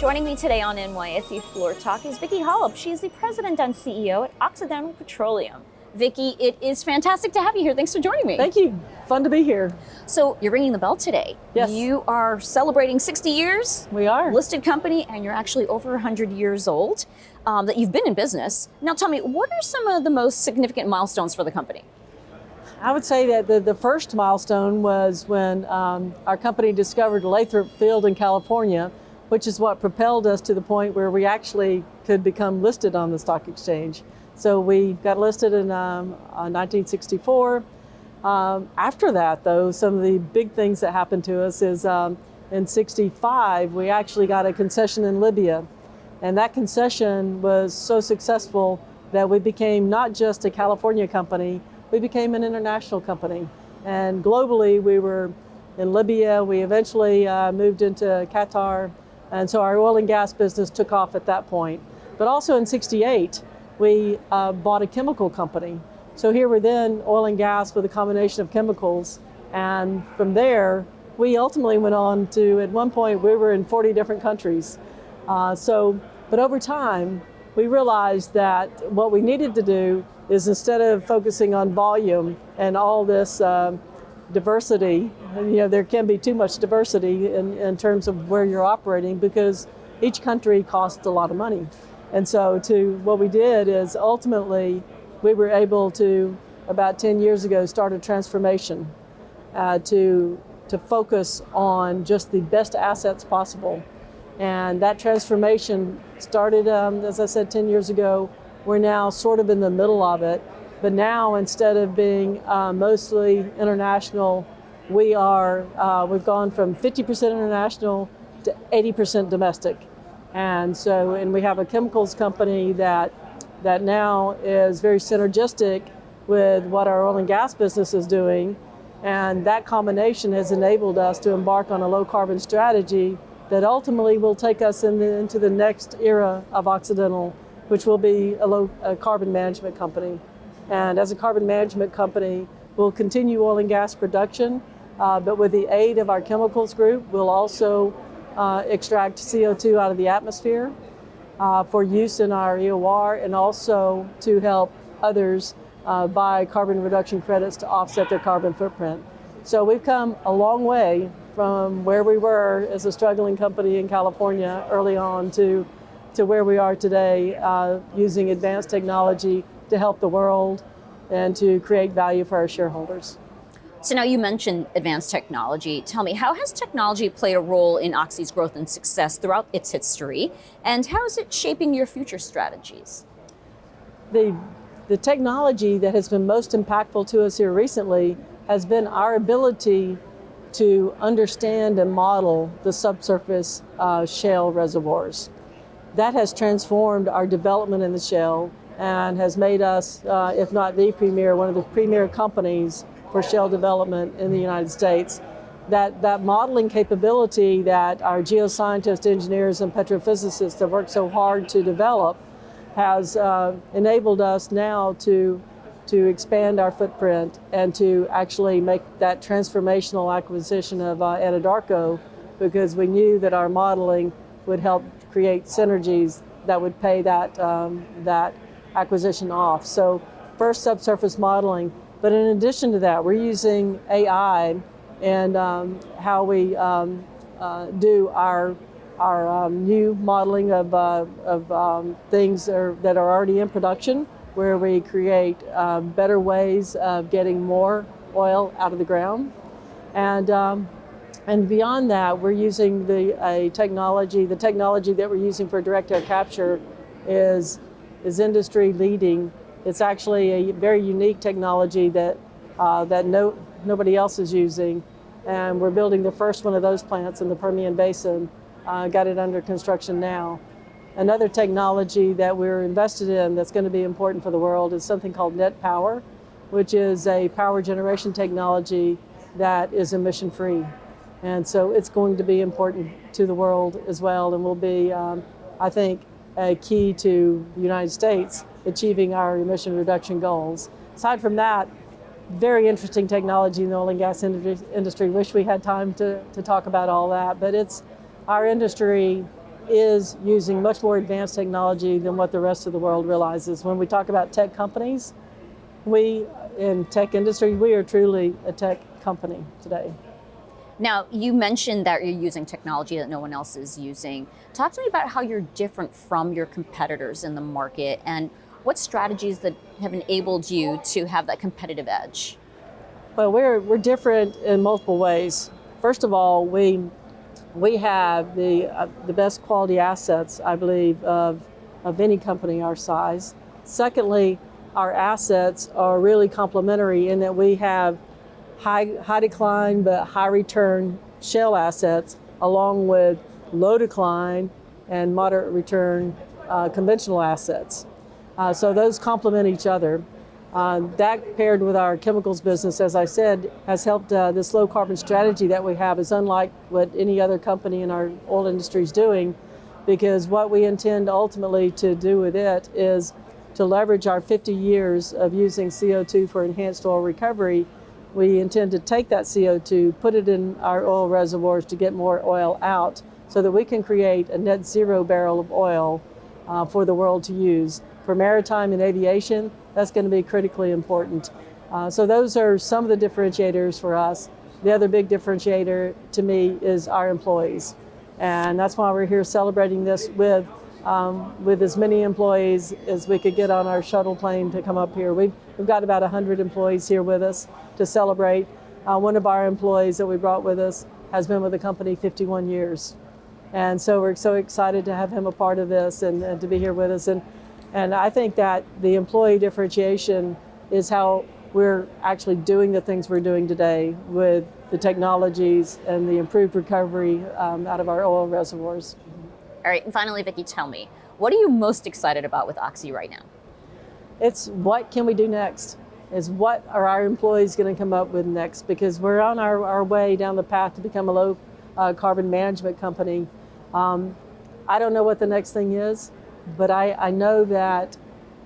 Joining me today on NYSE Floor Talk is Vicki Hollub. She is the president and CEO at Occidental Petroleum. Vicki, it is fantastic to have you here. Thanks for joining me. Thank you. Fun to be here. So you're ringing the bell today. Yes. You are celebrating 60 years. We are. Listed company, and you're actually over 100 years old, that you've been in business. Now tell me, what are some of the most significant milestones for the company? I would say that the first milestone was when our company discovered Lathrop Field in California, which is what propelled us to the point where we actually could become listed on the stock exchange. So we got listed in 1964. After that, though, some of the big things that happened to us is in 65, we actually got a concession in Libya. And that concession was so successful that we became not just a California company, we became an international company. And globally, we were in Libya. We eventually moved into Qatar. And so our oil and gas business took off at that point. But also in 68, we bought a chemical company. So here we're then oil and gas with a combination of chemicals. And from there, we ultimately went on to, at one point, we were in 40 different countries. But over time, we realized that what we needed to do is, instead of focusing on volume and all this diversity, there can be too much diversity in terms of where you're operating, because each country costs a lot of money. And so what we did is, ultimately, we were able to, about 10 years ago, start a transformation to focus on just the best assets possible. And that transformation started, as I said, 10 years ago. We're now sort of in the middle of it. But now, instead of being mostly international, we've gone from 50% international to 80% domestic. And we have a chemicals company that now is very synergistic with what our oil and gas business is doing. And that combination has enabled us to embark on a low carbon strategy that ultimately will take us into the next era of Occidental, which will be a carbon management company. And as a carbon management company, we'll continue oil and gas production, but with the aid of our chemicals group, we'll also extract CO2 out of the atmosphere for use in our EOR, and also to help others buy carbon reduction credits to offset their carbon footprint. So we've come a long way from where we were as a struggling company in California early on to where we are today, using advanced technology to help the world and to create value for our shareholders. So now you mentioned advanced technology. Tell me, how has technology played a role in Oxy's growth and success throughout its history, and how is it shaping your future strategies? The technology that has been most impactful to us here recently has been our ability to understand and model the subsurface shale reservoirs. That has transformed our development in the shale and has made us, if not the premier, one of the premier companies for shale development in the United States. That modeling capability that our geoscientists, engineers, and petrophysicists have worked so hard to develop has enabled us now to expand our footprint and to actually make that transformational acquisition of Anadarko, because we knew that our modeling would help create synergies that would pay that acquisition off. So first, subsurface modeling. But in addition to that, we're using AI and how we do our new modeling of things that are already in production, where we create better ways of getting more oil out of the ground. And beyond that, we're using the technology that we're using for direct air capture is industry leading. It's actually a very unique technology that nobody else is using. And we're building the first one of those plants in the Permian Basin, got it under construction now. Another technology that we're invested in that's going to be important for the world is something called net power, which is a power generation technology that is emission free. And so it's going to be important to the world as well, and will be, I think, a key to the United States achieving our emission reduction goals. Aside from that, very interesting technology in the oil and gas industry. Wish we had time to talk about all that, but our industry is using much more advanced technology than what the rest of the world realizes. When we talk about tech companies, we in tech industry, we are truly a tech company today. Now, you mentioned that you're using technology that no one else is using. Talk to me about how you're different from your competitors in the market and what strategies that have enabled you to have that competitive edge. Well, we're different in multiple ways. First of all, we have the best quality assets, I believe, of any company our size. Secondly, our assets are really complementary in that we have high decline but high return shale assets, along with low decline and moderate return conventional assets. So those complement each other. That paired with our chemicals business, as I said, has helped this low carbon strategy that we have is unlike what any other company in our oil industry is doing, because what we intend ultimately to do with it is to leverage our 50 years of using CO2 for enhanced oil recovery. We intend to take that CO2, put it in our oil reservoirs to get more oil out so that we can create a net zero barrel of oil for the world to use. For maritime and aviation, that's going to be critically important. So those are some of the differentiators for us. The other big differentiator to me is our employees. And that's why we're here celebrating this with as many employees as we could get on our shuttle plane to come up here. We've got about 100 employees here with us to celebrate. One of our employees that we brought with us has been with the company 51 years. And so we're so excited to have him a part of this and to be here with us. And I think that the employee differentiation is how we're actually doing the things we're doing today with the technologies and the improved recovery out of our oil reservoirs. All right, and finally, Vicki, tell me, what are you most excited about with Oxy right now? It's what can we do next? Is what are our employees going to come up with next? Because we're on our way down the path to become a low carbon management company. I don't know what the next thing is, but I know that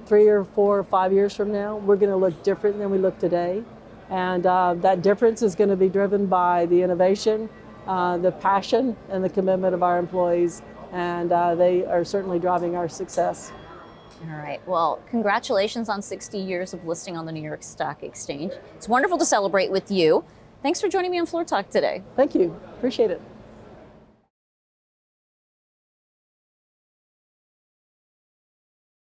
3 or 4 or 5 years from now, we're going to look different than we look today. And that difference is going to be driven by the innovation, the passion, and the commitment of our employees. And they are certainly driving our success. All right, well, congratulations on 60 years of listing on the New York Stock Exchange. It's wonderful to celebrate with you. Thanks for joining me on Floor Talk today. Thank you. Appreciate it.